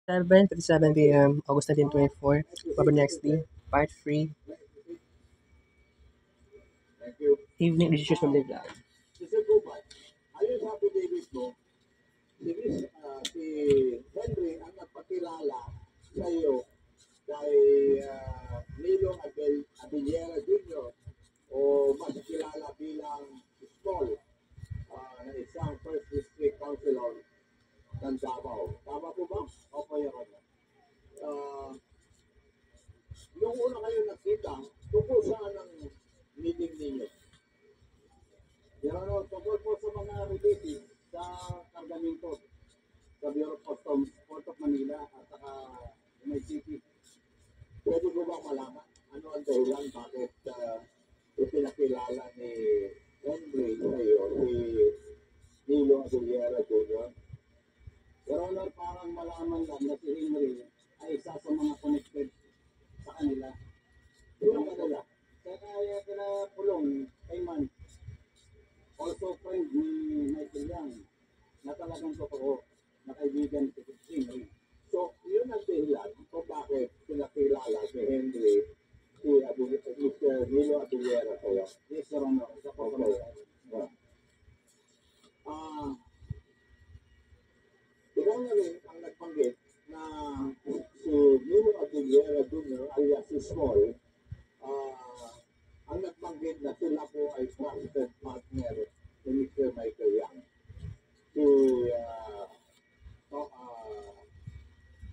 7:37 p.m., August 1924, Baba next day, Part 3, Evening Decisions from the Vlog. Ayun sa affidavit mo, si Henry ang nagpakilala sa iyo kay Nilong Abellera Jr. o mas kilala bilang Small na isang First District Councilor ng Davao. Tama po ba? Opo, Your Honor. Nung una kayo nakita, tungkol saan ang meeting ninyo? Your Honor, tungkol po sa mga related sa kargamento sa Bureau of Customs, Port of Manila at saka MICT. Pwede mo ba malaman ano ang dahilan bakit ipinakilala ni Henry sa iyo, si Nilo Abellera Jr.? Your Honor, parang malaman lang na si Henry ay isa sa mga connected sa kanila. Yung kanila, kaya pinapulong kay Man, also friend ni Michael Yang, na talagang totoo na kaibigan si Henry. So, yun ang dahilan kung bakit pinakilala si Henry si Mr. Nilo Abellera sa'yo. Yes, Your Honor. Ikaw na rin ang nagpanggit na si Nilo Abellera Jr. alias si Small ang nagpanggit na sila po ay trusted partner ni Mr. Michael Yang. Si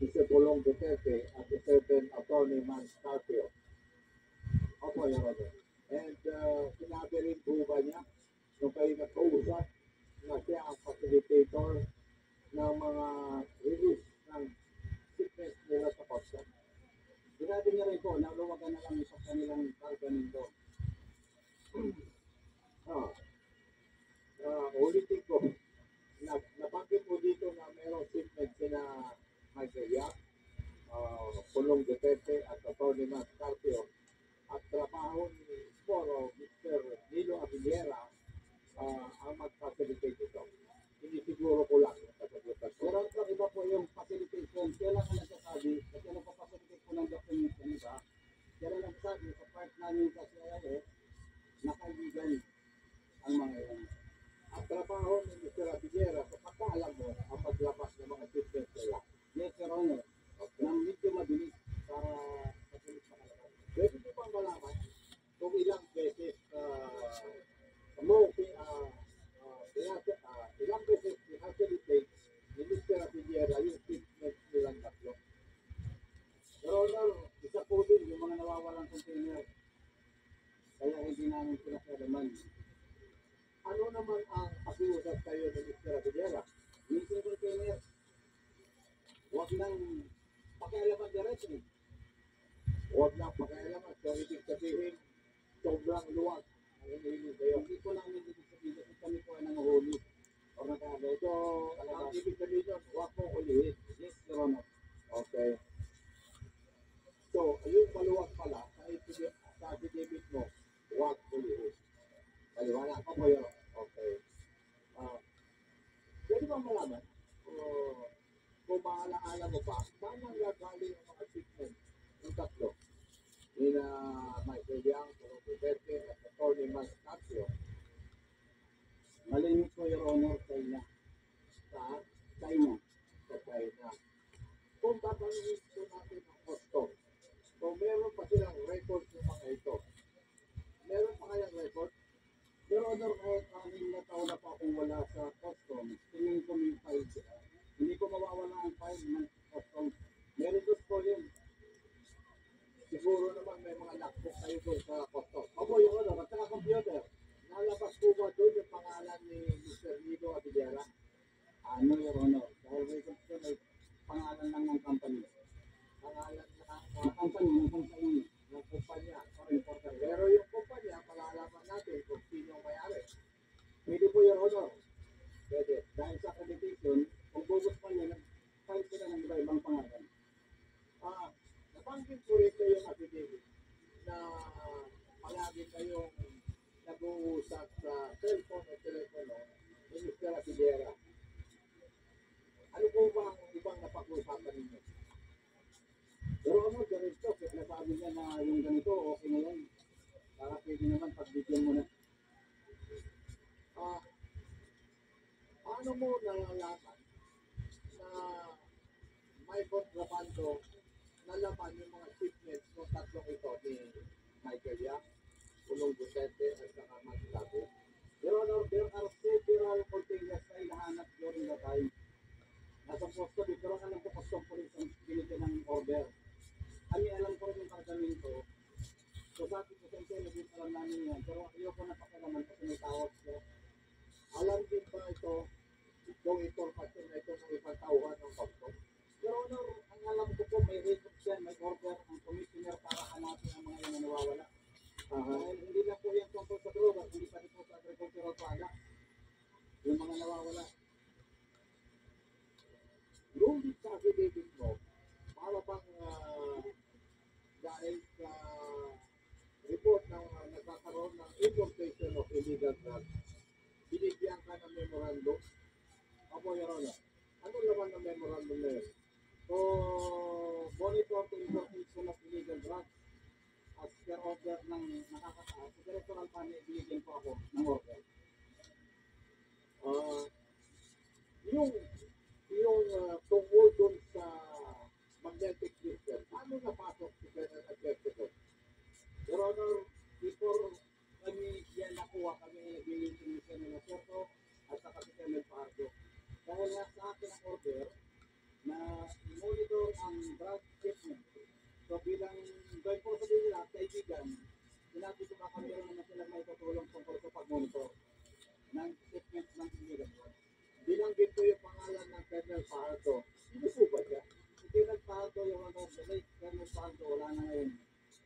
Mr. Pulong Duterte at a certain attorney Man Scarpio. Opo, Your Honor. And sinabi rin po ba niya nung kayo nagkausap na siya ang facilitator ng mga release ng sickness nila sa custom? Sinabi niya rin po na luwagan na lang sa kanilang kargamento. Ulitin ko, nabanggit po dito na mayroong sickness sina Michael Yang, Pulong Duterte at attorney Man Scarpio, at trabaho ni Sporo, Mr. Nilo Abellera, ang mag-facilitate ito. Sinisiguro ko lang yung kasagutan. Pero ang iba po yung facilitation, kailan ka nagsasabi, kasi nagpa-facilitate po ng documents yan, iba, kailan nagsasabi sa part namin sa CIA, na kaibigan ang mga yan. At trabaho ni Mr. Abellera, sa pagkaalam mo, ang paglabas ng mga systems nila. Yes, Your Honor. Nang medyo mabilis para mabilis makalabas. Pwede mo bang malaman kung ilang beses ilang beses pinacilitate ni Mr. Abellera yung treatment nilang tatlo? Your Honor, isa po din yung mga nawawalang container. Kaya hindi namin pinakalaman. Ano naman ang pakiusap kayo ni Mr. Abellera? Missing container. Huwag nang pakialaman directly. Huwag nang pakialaman. So, ibig sabihin, sobrang luwag ang hinihingi kayo. Hindi ko namin ibig sabihin kasi kami po ay nanguhuli o nag-aagay. So, ang ibig sabihin yun, huwag mo ulihin. Yes, Your Honor. Okay. So, yung maluwag pala, sa affidavit mo, huwag ulihin. Paliwanag ko po yun. Okay. Pwede bang malaman? Kung maalaala mo pa, saan ang gagaling ang mga treatment ng tatlo? Nina Michael Yang, Pulong Duterte, at attorney Man Scarpio. Malimit ko, Your Honor, China. Sa China. Sa China. Kung tatanungin po natin ang custom, so meron pa silang record ng mga ito. Meron pa kayang record? Your Honor, anim na taon na pa akong wala sa custom. Tingin ko may file sila. Hindi ko mawawala ang file ng custom. Meron doon po yun. Siguro naman may mga lockbook kayo doon sa custom. Opo, Your Honor, at saka computer. Nalabas po ba doon yung pangalan ni Mr. Nilo Abellera? Ano, Your Honor? Dahil may computer, may pangalan lang ng company. Pangalan ng company, ng company, ng kumpanya. Pero yung kumpanya, palalaman natin kung sino ang may-ari. Pwede po, Your Honor. Pwede. Dahil sa accreditation, kung bubos pa niya, nag-file sila ng iba-ibang pangalan. Nabanggit po rin kayo yung affidavit na palagi kayong nag-uusap sa cellphone o telepono ni Mr. Abellera. Ano po ba ang ibang napag-uusapan ninyo? sabi niya na yung ganito, okay na yan. Para pwede naman pagbigyan mo na. Ah, paano mo nalalaman na may kontrabando na laman yung mga shipments ng tatlong ito ni Michael Yang, Pulong Duterte at saka Mike Lago? There are several containers na hinahanap during the time. Nasa posto, pero alam ko custom police ang binigyan ng order. Kami alam ko rin yung kargamento. So sabi ko sa inyo, naging alam namin yan. Pero ayoko na pakialaman kasi may tawag siya. Alam din ba ito, kung information na ito ng ibang tauhan ng custom? Pero ano, ang alam ko po, may record yan, may order ang commissioner para hanapin ang mga yan na nawawala. Dahil hindi lang po yan tungkol sa droga, hindi pa rin po sa agricultural product. Yung mga nawawala. Yung sa affidavit mo, para bang dahil sa report ng nagkakaroon ng importation of illegal drugs, binigyan ka ng memorandum? Apo, Your Honor, ano naman ng memorandum na yun? So, monitor to importation of illegal drugs as per order ng nakakataas. Sa directoral panel, binigyan po ako ng order. Yung tungkol dun sa magnetic system, paano napasok si Colonel Adverso? Your Honor, before kami yan nakuha, kami nag-meeting ni Colonel Adverso at saka si Colonel Pardo. Dahil nga sa akin ang order na monitor ang drug shipment. So bilang doon po sa nila, kaibigan, sinabi ko baka meron naman sila may tutulong tungkol sa pag-monitor ng shipment ng illegal drugs. Binanggit ko yung pangalan ng Colonel Pardo. Sino po ba siya? Si Colonel Pardo, yung Honor, the late Colonel Pardo, wala na ngayon.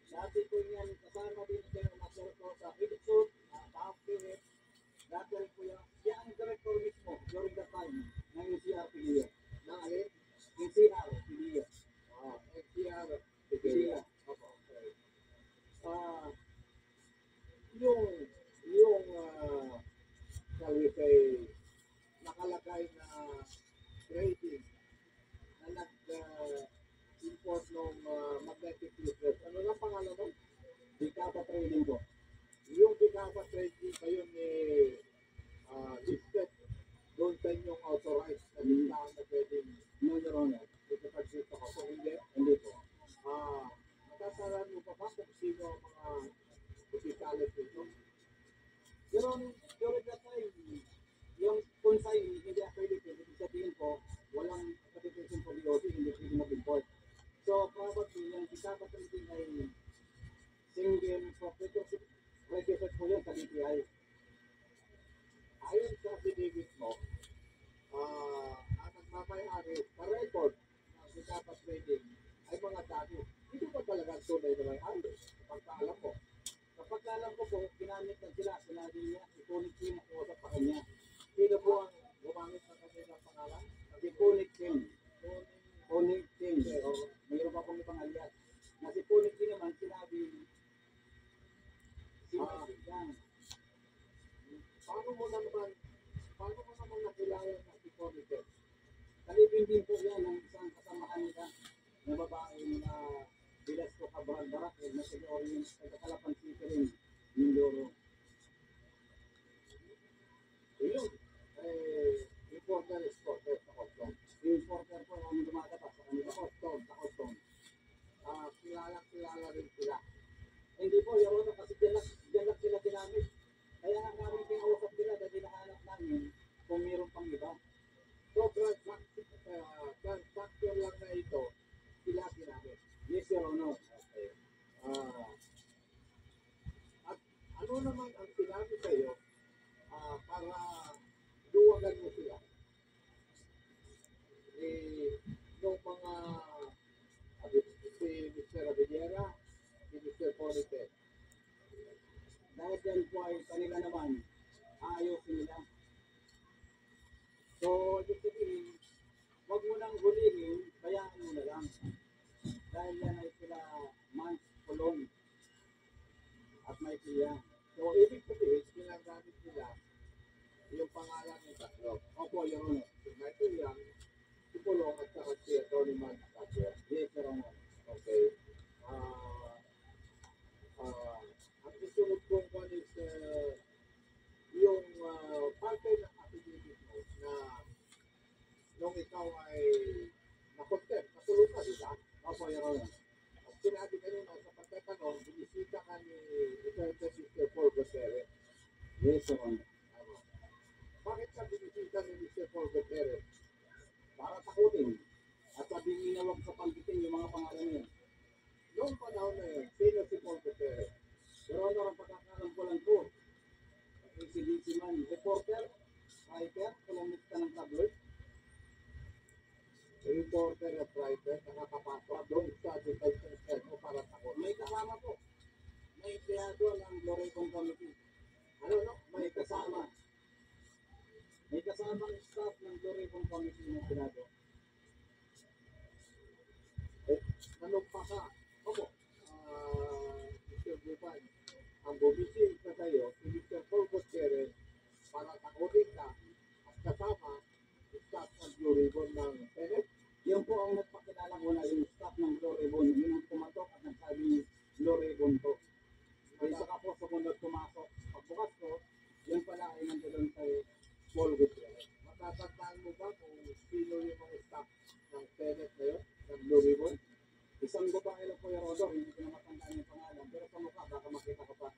Dati ko yan, kasama din si Colonel Macerto sa Philipson, Baok Philip, dati rin po yan. Siya ang director mismo during that time ng NCR Piliya. Ng alin? NCR Piliya. NCR Piliya. Okay. Yung shall we say, nakalagay na trading na nag-import ng magnetic leaflet. Ano lang pangalan mo? Bicapa Trading ko. Yung Bicapa Trading kayo ni listed doon sa inyong authorized na listahan na pwedeng no, Your Honor. Ito pag-sito ko. So, hindi po. Natasalan mo pa ba kung sino ang mga officialis dito? Pero during that time, yung konsay hindi accredited, ibig sabihin ko, walang accreditation for DOC, hindi pwede mag-import. So, probably, yung Bicapa Trading ay single proprietorship registered po yan sa DTI. Ayon sa affidavit mo, ang nagmamayari sa record ng Bicapa Trading ay mga dati. Hindi ba talaga tunay na may-ari? Pagkaalam mo. Kapag alam ko po, ginamit na sila, sinabi niya, ikunik niya ako sa pakanya. Sino po ang gumamit ng kanilang pangalan? Si Kunik King. Kunik King. Mayroon pa pong ibang alias. Na si Kunik King naman, sinabi, yan. Paano mo naman nakilala na si Kunik King? Kalibin din po yan ng isang kasamahan nila na babae na bilas ko kabaran-barak na si Orion sa Kalapan City rin, Mindoro. Yun, importer, exporter sa custom. Importer po ang dumadapat sa kanila custom. Kilala rin sila. Hindi po, Your Honor, kasi dyan lang sila ginamit. Kaya nga namin kinausap nila dahil nahanap namin kung mayroon pang iba. So, transaction lang na ito, sila ginamit. Yes, Your Honor. Okay. At ano naman ang sinabi sa'yo para duwagan mo sila? Yung mga si Mr. Abellera, si Mr. Ponite. Dahil yan po ay kanila naman, ayusin nila. So, ibig sabihin, huwag mo nang hulihin, bayaan mo na lang. Dahil yan ay sila months kulong at may siya. So, ibig sabihin, ginagamit nila yung pangalan ng tatlo. Opo, Your Honor. Si Michael Yang, si Pulong at saka si Atty. Yes, Your Honor. Okay. Kuya Ronald. At sinabi kanina sa pagtatanong, binisita ka ni Mr. Paul Gutierrez. Yes, Your Honor. Tama. Bakit ka binisita ni Mr. Paul Gutierrez? Para takutin. At sabing inawag sa panggiting yung mga pangalan niya. Noong panahon na yun, sino si Paul Gutierrez? Your Honor, ang pagkakalam ko lang po. ACDC man, reporter, writer, kolumnista ng tabloid. Reporter at writer, nakakapasok doon sa detention center para takot. May kasama po. May empleyado ng Lorecon Committee. Ano, no? May kasama. May kasamang staff ng Lorecon Committee ng Senado. Nanumpa ka. Opo, Mr. Bupan, ang bumisil ka sa'yo, si Mr. Paul Gutierrez, para takutin ka at kasama staff ng Blue Ribbon ng Senate. Yung po ang nagpakilala ko na yung staff ng Blue Ribbon, yun ang pumatok at nagsabi Blue Ribbon to. Kaya saka po sumunod pumasok. Pagbukas ko, yung pala ay nandoon kay Paul Gutierrez. Matatandaan mo ba kung sino yung mga staff ng Senate na yun, ng Blue Ribbon? Isang babae lang po yung Rodor, hindi ko na matandaan yung pangalan. Pero sa mukha, baka makita ko pa.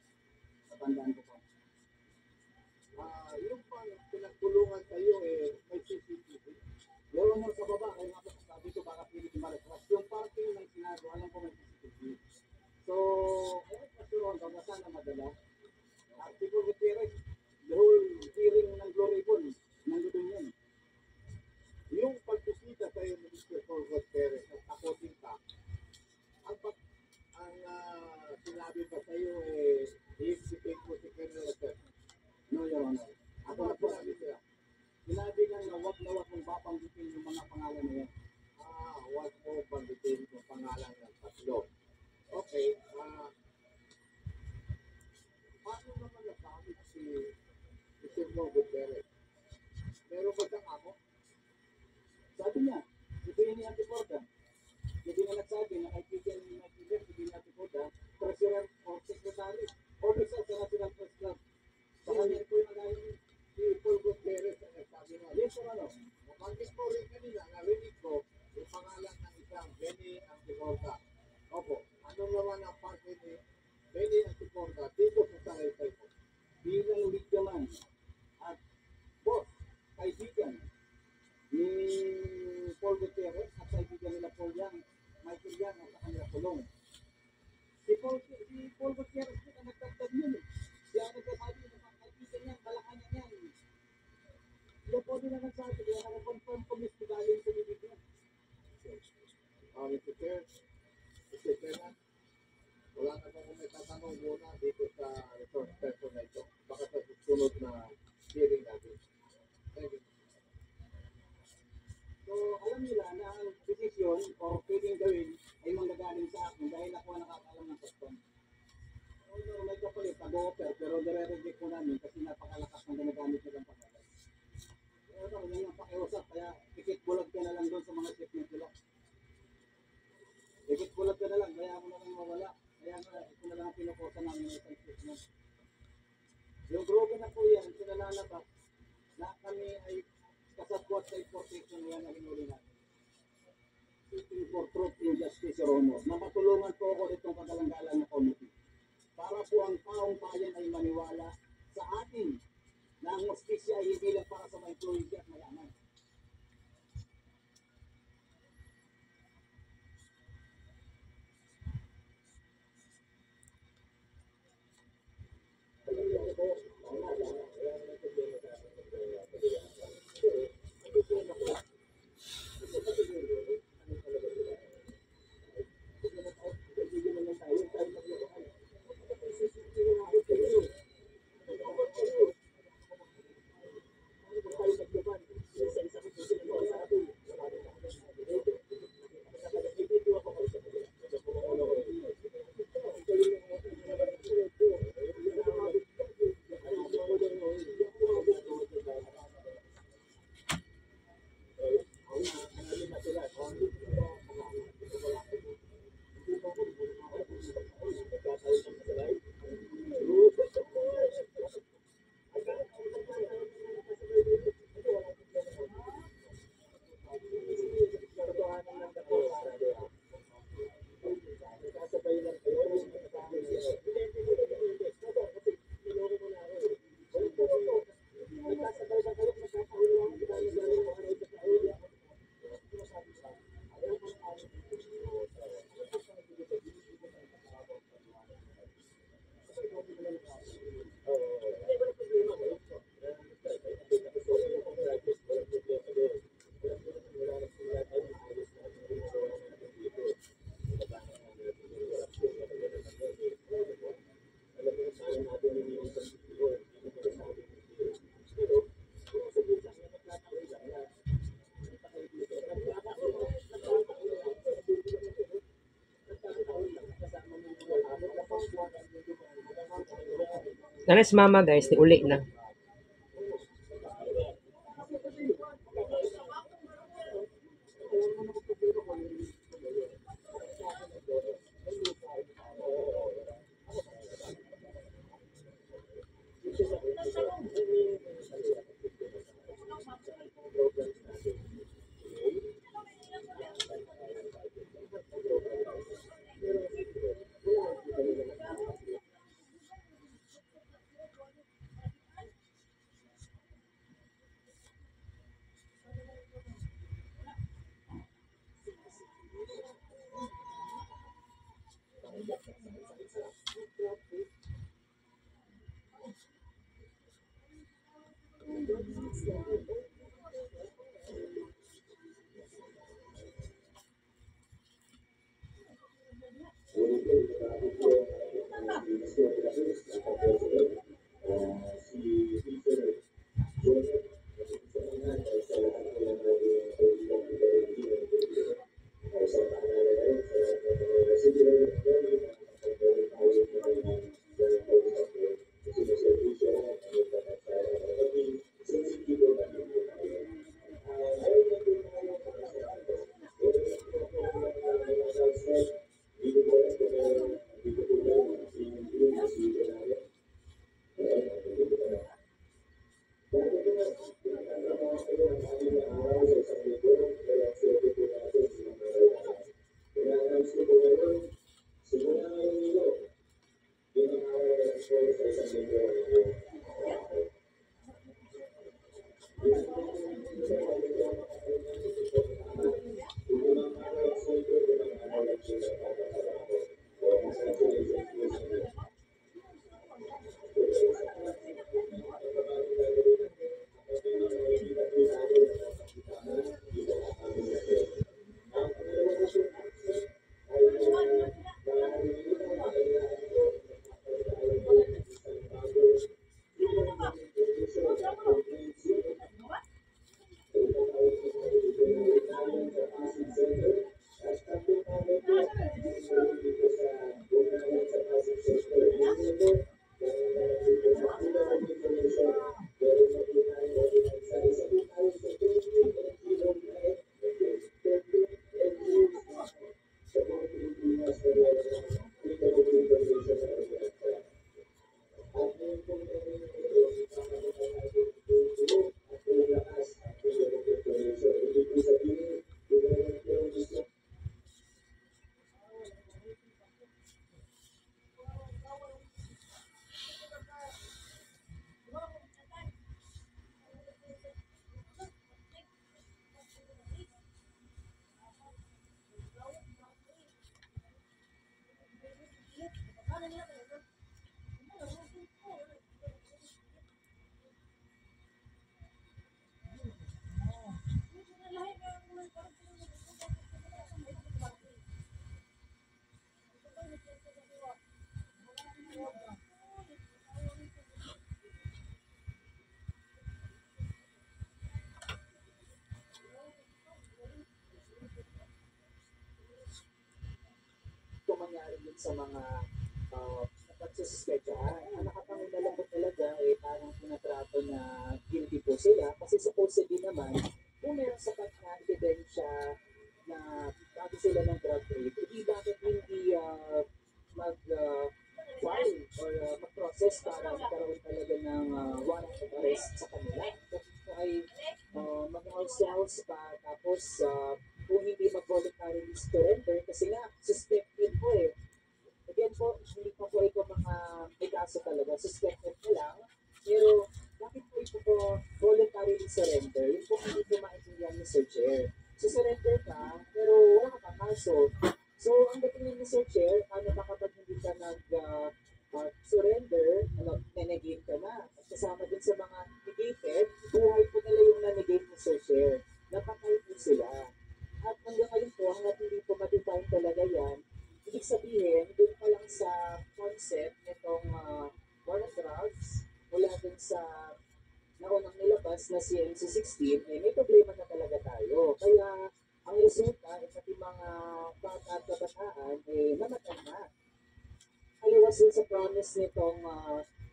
Matandaan ko pa. Yung pang pinagtulungan kayo, may CCTV. Yung Honor sa baba, kaya nga po sabi ko, baka pilit mareklas. Yung parking ng Senado, alam ko may CCTV. So, kasi yung baka sana madala. Siguro Gutierrez, the whole hearing ng Glory Ball, nandoon yun. Yung pagkisita sa'yo ni Mr. Paul Gutierrez at takotin ka, ang sinabi pa sa'yo i-execute mo si Colonel Lester. No, Your Honor. Ako na po sabi sila. Sinabi nga na wag mong babanggitin yung mga pangalan na yan. Wag mo banggitin yung pangalan ng tatlo. Okay, paano naman nagamit si Mr. Paul Gutierrez? Meron ba siyang amo? Sabi niya, ito yung Antiporta. Hindi nga nagsabi na kaibigan ni Mike si Antiporta, President or Secretary, Officer sa National Press Club. Sa kanya po yung nagayon si Paul Gutierrez ang nagsabi nga. Yes, or ano? Nabanggit po rin kanina, narinig ko yung pangalan ng isang Benny Antiporta. Opo, ano naman ang parte ni Benny Antiporta dito sa salaysay ko? Bilang ligyaman at boss, kaibigan ni Paul Gutierrez at kaibigan nila Paul Yang, Michael Yang at sa kanila kulong. Si Paul Gutierrez po na nagtagtag yun. Siya ang nagsasabi na kaibigan niya, balakan niya yan. Sila po nila nagsabi, kaya nakakonfirm ko mismo galing sa bibig niya. Mr. Chair, Mr. Chairman, wala na kung may tatanong muna dito sa resource person na ito. Baka sa susunod na hearing natin. Thank you. So, alam nila na ang desisyon o pwedeng gawin ay manggagaling sa akin dahil ako ang nakakaalam ng custom. So, may kapalit, pag-offer, pero nare-reject ko namin kasi napakalakas ng ginagamit nilang pagkakas. So, yan ang pakiusap, kaya tikit bulag ka na lang doon sa mga shipment nila. Tikit bulag ka na lang, kaya ako na lang mawala. Kaya ito na lang ang pinukusa namin ng isang shipment. Yung grupo na po yan, sinalalabas na kami ay kasabwat sa importation yan na hinuli natin. Seeking for truth and justice, Your Honor. Napatulungan po ako itong kagalanggalan na committee. Para po ang taong bayan ay maniwala sa atin na ang hostisya ay hindi lang para sa mga employee at mayaman. Ano si mama guys, ni uli na. Kung mangyari yun sa mga pagsususpetsahan. Ang nakapanginalabot talaga parang tinatrato na guilty po sila kasi supposedly naman kung meron sapat na ebidensya na bago sila ng drug rape, hindi bakit hindi mag-file or mag-process para magkaroon talaga ng warrant of arrest sa kanila. Kung ito ay mag-house pa tapos kung hindi mag-voluntarily surrender kasi nga suspected po Again po, hindi pa po ito mga may kaso talaga. Suspected na lang. Pero bakit po ito po voluntarily surrender? Yung po hindi po maintindihan ni Sir Chair. So surrender ka, pero wala ka kaso. So ang dating ni Sir Chair, ano ba kapag hindi ka surrender, negate ka na. At kasama din sa mga negated, buhay po nila yung na-negate ni Sir Chair. Napatay po sila. At hanggang ngayon po, hanggang hindi po ma-define talaga yan, ibig sabihin, doon pa lang sa concept nitong war on drugs, mula dun sa naunang nilabas na si MC16, may problema na talaga tayo. Kaya, ang resulta, pati mga bata at kabataan, namatay na. Aliwas dun sa promise nitong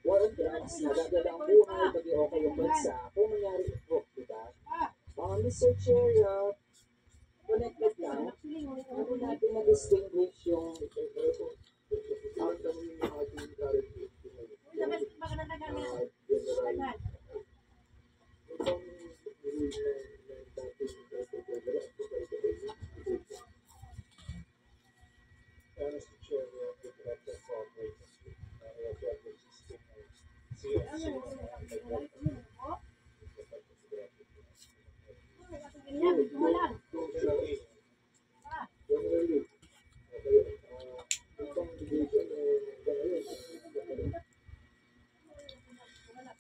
War on drugs, nagagala ang buhay, pati okay yung bansa. Kung mangyari ito, di ba? Mr. Chair, connected lang. Ano natin na-distinguish yung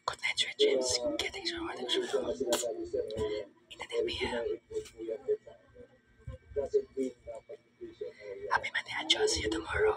Content regimes getting rewarded in an NBM. Happy Monday, I'll see you tomorrow.